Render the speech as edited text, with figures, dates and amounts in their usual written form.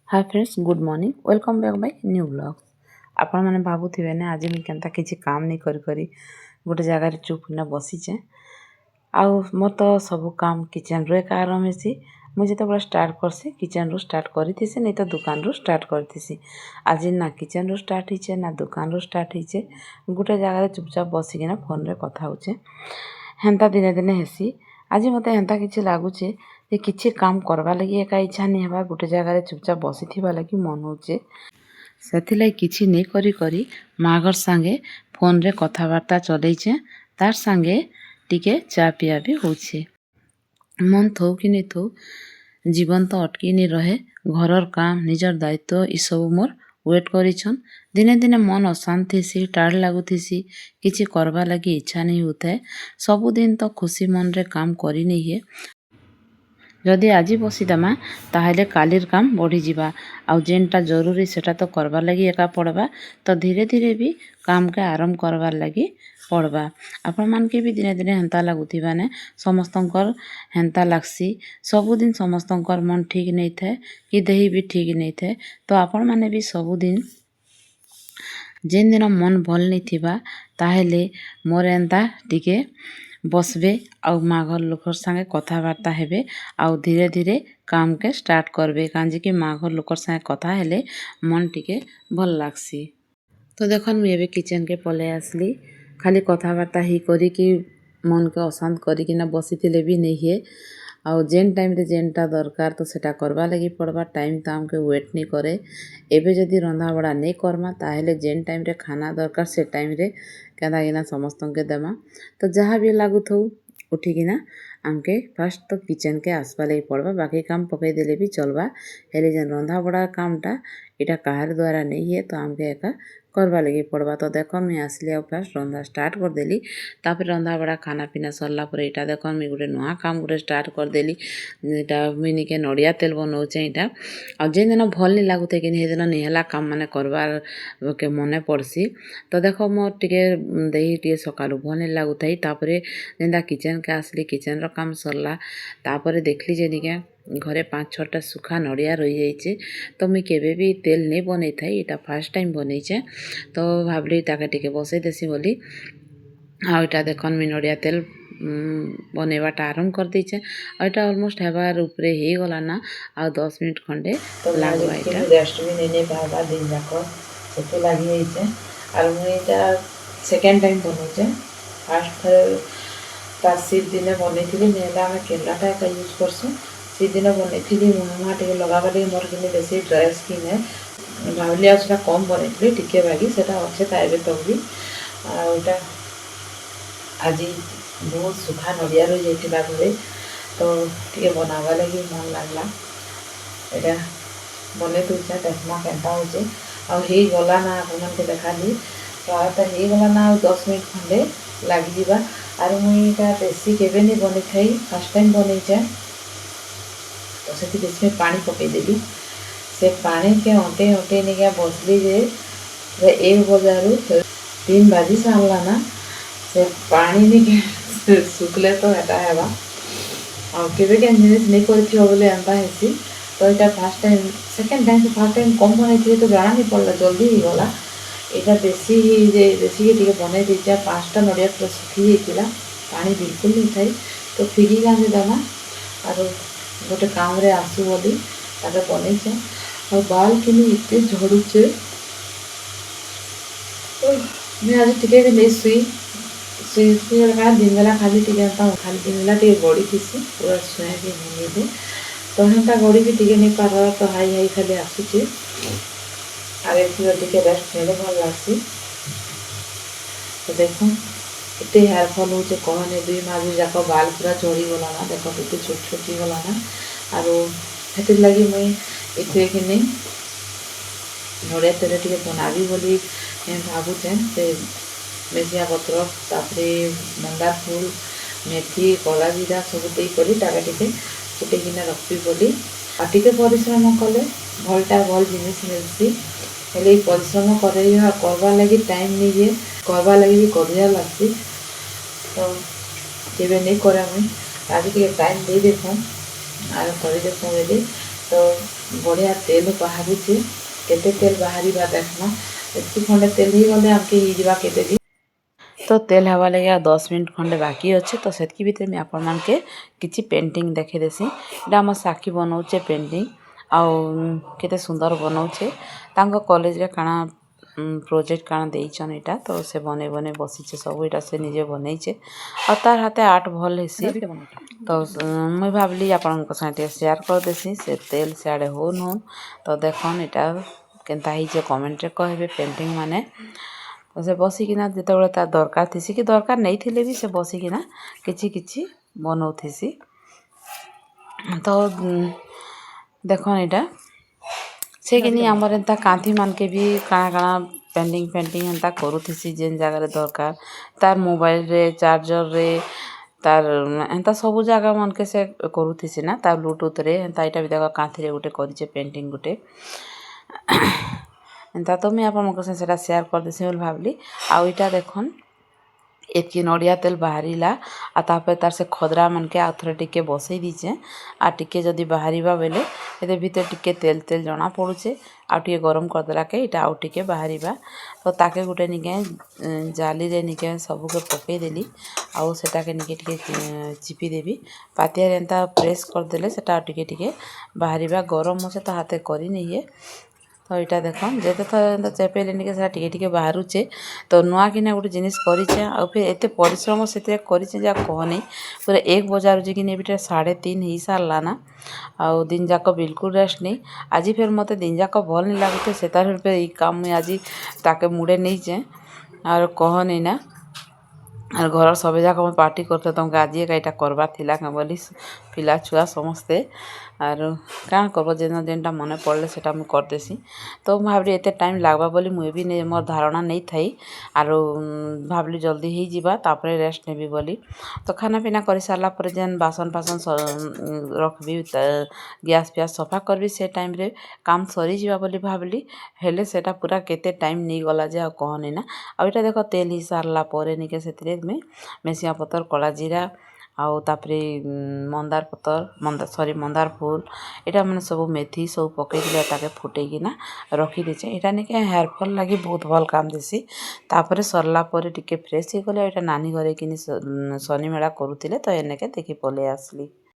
Hi friends, good morning. Welcome back by new blog. आपण मैंने भावुवे ना आज मुझे केनता किसी काम नहीं करी गोटे जगार चुपना बसीचे। आउ मोर तो सब काम किचन रो एका आरंभ होसी। मुझे तो स्टार्ट करसी किचन रू स्टार्ट करी नहीं तो दुकान रू स्टार्ट करी। आज ना किचन रू स्टार्ट होचे ना दुकान रू स्टार्ट होचे। गोटे जगार चुपचाप बसिकिना फोन रे कथा होचे। हेन्ता दिने दिने हेसी। आज मते हेन्ता किछि लागुचे जे किछि काम करबा लगी एका इच्छा नहीं हेबा। गोटे जगार चुपचाप बसिथिबा लगी मन होचे। सेथिलाई किछि नहीं करी करी मागर संगे फोन रे कथावार्ता चलैछे। तार संगे टिके चा पिया भी होछे। मन थौ कि नहीं थौ जीवन तो अटकी नहीं रहे। घरर काम निजर दायित्व ई सब मोर वेट करिछन। दिने दिने मन अशांत थीसी, टाड़ लागुथीसी, किछि करबा लगी इच्छा नहीं होता। सबुदिन तो खुशी मन रे काम करी नहीं है। जदि आज बसीदेमा ताहले कालीर काम बढ़ी जिबा। आउ जेनटा जरूरी सेटा तो करबार लगी एका पड़बा। तो धीरे धीरे भी काम के आरंभ करबार लगी पड़बा। आपण मान के भी दिने दिने हेन्ता लागुथिबा ने समस्तंकर हेन्ता लागसी। सबुदिन समस्तंकर मन ठीक नहीं थे कि देही भी ठीक नहीं थे। तो आपण माने भी सबुदिन जेन दिन मन भल नहीं थिबा ताहले मोर एंता टिके बसबे आउ माघर लोकर संगे कथावार्ता हेबे। आउ धीरे धीरे काम के स्टार्ट करबे कांजे कि माघर लोकर संगे कथा हेले मन टिके भल लागसी। तो देखन मुझे एबे किचन के पले आसली। खाली कथावार्ता ही करी कि मन के अशांत करी कि ना बसीथिले भी नहीं है। आउ जेन टाइम रे जेनटा दरकार तो सेटा करबा लगी पड़बा। टाइम तो हमके वेट नहीं करे। एबे जदि रंधा बड़ा नहीं करमा ताहले जेन टाइम रे खाना दरकार से टाइम रे केदा गिना समस्तों के देमा। तो जहाँ भी लागू थो उठिकिना आमके फास्ट तो किचन के आसबा लगी पड़बा। बाकी काम पकई देले भी चलबा। हेले जेन रंधा बड़ा कामटा इटा काहार द्वारा नहीं है तो आमके एका करवा लगी पड़बा। तो देखो मैं आसली आ फास्ट रंधा स्टार्ट कर देली। तापर रंधा बड़ा खाना पीना सरला पर इटा देखो मैं गोटे नुआ काम गोटे स्टार्ट कर देली। इटा मुई निके नड़िया तेल बनाऊचे। इटा आ जेन दिन भल नहीं लागुथे कि हे दिन निहला काम माने करबार के मने पड़सी। तो देखो मोर टिके देही टिके सकालू भल नहीं लागुथाई। तापरे जेनता किचन के आसली किचन रो काम सरला। तापरे देखली जे निके घरे 5-6टा सुखा नड़िया रही जाइए। तो मुई केबे भी तेल नहीं बनै थाई। इटा फर्स्ट टाइम बनैचे। तो भाबली ताके टिके बसई देसी बोली। आ इटा देखन मुई नड़िया तेल बनैबाटा आरंभ कर देचे। इटा ऑलमोस्ट हेबार ऊपरे ही गला ना आ 10 मिनट खंडे लागबा। इटा रेस्ट भी नहीं पाबा दिन जाक सेते लागि जाइचे। आर मुई इटा सेकेंड टाइम बनैचे। फर्स्ट तार सीट दिने बनैथिली नेला हम केलाटा का यूज करसु। सीट दिन बनैथिली मुहा टिके लगाबा लगी मोर किने बेसी ड्राई स्किन है। भावली आ सेटा कम बनैथिली टिके बागी सेटा अच्छे ताइबे तो भी। आ इटा आज बहुत सुखा नड़िया रही जाइथिला घरे तो टिके बनावा लगी मन लागला। एटा बने तुचा देखमा केनता होचे। आ हे गला ना आपन के देखाली प्राय तो हे गला ना 10 मिनट खंडे लागि जिबा। आर मुई इटा बेसी केबे नहीं बनै थाई फर्स्ट टाइम बनैचे। तो सेति बेसी में पानी पकई देली। से पानी के हटे हटे निका बसली जे 1 बजारू 3 बाजी सारला ना से पानी निके सुखले तो एटा हेबा। आ केबे के जिनिस नहीं करथियो बोले एंता हेसी। तो इटा फर्स्ट टाइम सेकेंड टाइम से फर्स्ट टाइम कम बनैथि तो जाना नहीं पड़ला जल्दी ही गला। इटा बेसी जे बेसी के टिके बनै देचा 5टा नड़िया पूरा सुखी जाइतिला पानी बिल्कुल नहीं थाई। तो फिगी गांजे दाना आर गोटे काम रे आसु बोली ताके बनैचे। और बाल किनी इतने झड़ुचे। मैं आज टिके भी नहीं सुई लगा दिन बेला खाली टिके खाली दिन बेला टिके गड़ी थीसी पूरा सुए भी नहीं दे। तो हेन्ता गड़ी भी टिके नहीं पार तो हाई हाई खाली आसुचे। आर एथि टिके रेस्ट नेले भल लागसी। तो देखो इतने हेयर फॉल होचे कहने 2 मास जाक बाल पूरा झड़ी गला ना। देखो इतने छोट छोट गला ना। आरो हेतिर लगी मुई इथे कि नहीं नड़िया तेल टिके बनाबी बोली भावुचे। से मेजिया पत्र तापरे मंदार फूल मेथी कला जीरा सब दे करी ताके टिके फुटेकिना रखबी बोली। आ टिके परिश्रम कले भलटा भल जिनिस मिलसी। हेले परिश्रम करवा लगी टाइम नहीं जे करवा लगी भी करिया लागसी। तो केबे नहीं करे मुई आज टिके टाइम दे देखो आर कर देखो बोली। तो बढ़िया तेल बाहरुचे केते तेल बाहरिबा देखमा एति खंडे तेल ही गले आमके हिजबा केते दिन तो तेल हवा लगे 10 मिनट खंडे बाकी अच्छे तो सेतकी भीतर मैं आपण मान के किछि पेंटिंग देखे देसी एटा हम साखी बनाउचे पेंटिंग आउ केते सुंदर बनाउचे तांको कॉलेज रे काना प्रोजेक्ट काना देइछन एटा तो से बने बने बसिचे सब एटा से निजे बनैछे आ तार हाथे आर्ट भल हेसी तो मैं भाबली आपण साथे शेयर कर देसी से तेल सियाड़े होन होन तो देखन एटा केनता ही जे कमेंट रे कहबे पेंटिंग माने तो से बसिकिना जेतेबेले तार दरकार थिसी कि दरकार नहीं थिले भी से बसिकिना किछि किछि बनौथिसी तो देखन एटा से किनी हमर एंता कांथी मान के भी काना काना पेंटिंग पेंटिंग एंता करूथिसी जेन जगह रे दरकार तार मोबाइल रे चार्जर रे तार एंता सब जगह मन के से करूथिसी ना तार ब्लूटूथ रे एंता एटा भी देखा कांथी रे गुटे करिचे पेंटिंग गुटे एंता तो मैं आपन से सेटा शेयर कर देसी बोल भाबली आ इटा देखन एतकी नड़िया तेल बाहरीला आ तापर तार से खदरा मन के आथरे टिके बसई दीचे आ टिके जदी बाहरीबा बेले एते भीतर टिके तेल तेल जना पड़ुचे आ टिके गरम कर देला के इटा आउ टिके बाहरीबा तो ताके गुटे निके जाली रे निके सब के पकई देली आ सेटा के निके टिके चिपी देबी पातिया रे एंता प्रेस कर देले सेटा टिके टिके बाहरीबा गरम से तो हाथे करी नहीं तो यहाँ देखन जेते थर चेपेले निके से टिके टिके बाहरुचे तो नुआ किना गोटे जिनिस करिचे आ फिर एते परिश्रम से करिचे जा कहनी पूरा 1 बजार जे कि बिटे 3:30 ही सारला ना आ दिन जाक बिल्कुल रेस्ट नहीं आज फिर मते दिन जाक भल नहीं लागुते सेतार पे ई काम में आज ताके मुड़े नहीं जे और कहनी ना और घर सब जाक पार्टी करते तुमको आज एटा करवा थिला का बोली पिला छुआ समस्ते आर क्या करब जेन जेनटा मन पड़े सेटा मुझे करदेसी तो भाबली एते टाइम लागबा बोली मुझे भी नहीं मोर धारणा नहीं थी आर भाबली जल्दी ही जीवा तापरे रेस्ट नेबी बोली तो खाना पीना कर सारा पर जेन बासन फासन रखबी गैस पियास सफा करबी से टाइम रे काम सरी जीवा बोली भाबली हेले सेटा पूरा केते टाइम नहीं गला जे कहनी ना आ इटा देखो तेल ही सारला परे निके सेतिरे में मेसिया पतर कला जीरा आउ तापरे मंदार पतर मंदार फूल एटा माने सब मेथी सब पकई दिले ताके फुटई किना रखी देचे एटा नेके हेयर फॉल लागि बहुत भल काम देसी तापरे सरला परे टिके फ्रेश हे गले एटा नानी घरे किनी शनि मेला करूतिले तो एनेके देखि पले आसली।